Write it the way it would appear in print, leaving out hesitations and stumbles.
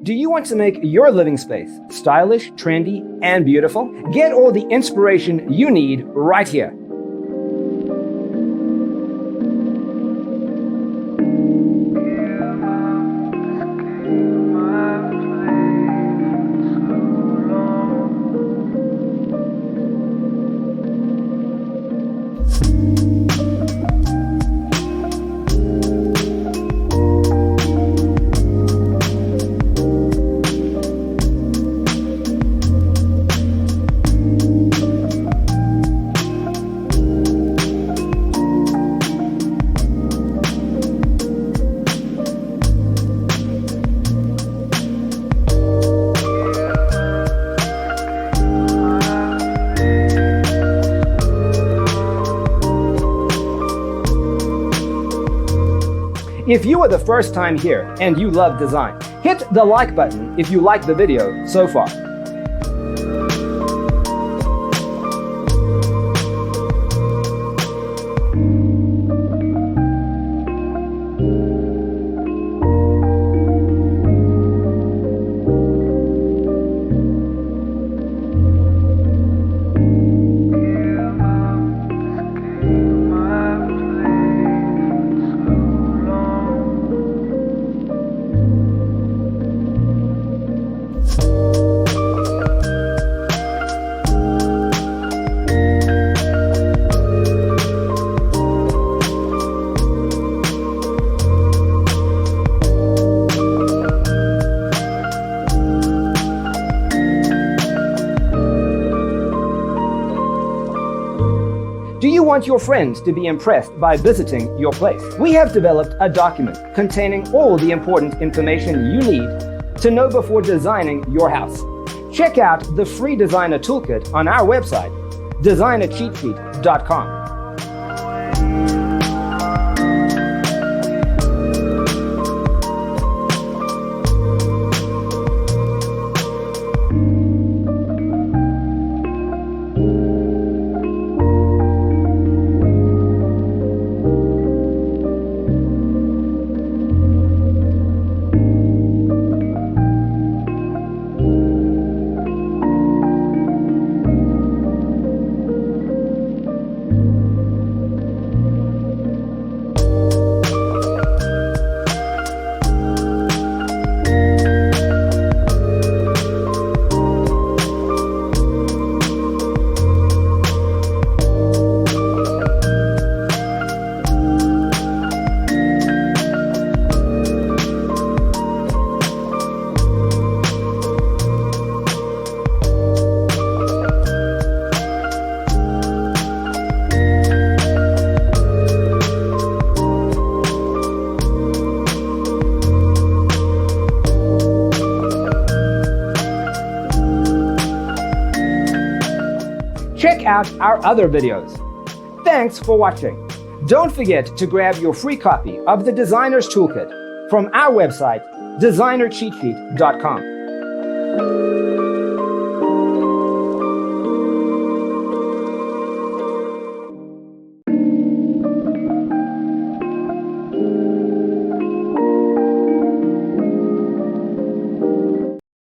Do you want to make your living space stylish, trendy, and beautiful? Get all the inspiration you need right here. If you are the first time here and you love design, hit the like button if you like the video so far. Do you want your friends to be impressed by visiting your place? We have developed a document containing all the important information you need to know before designing your house. Check out the free designer toolkit on our website, designercheatsheet.com. Check out our other videos. Thanks for watching. Don't forget to grab your free copy of the Designer's Toolkit from our website, designercheatsheet.com.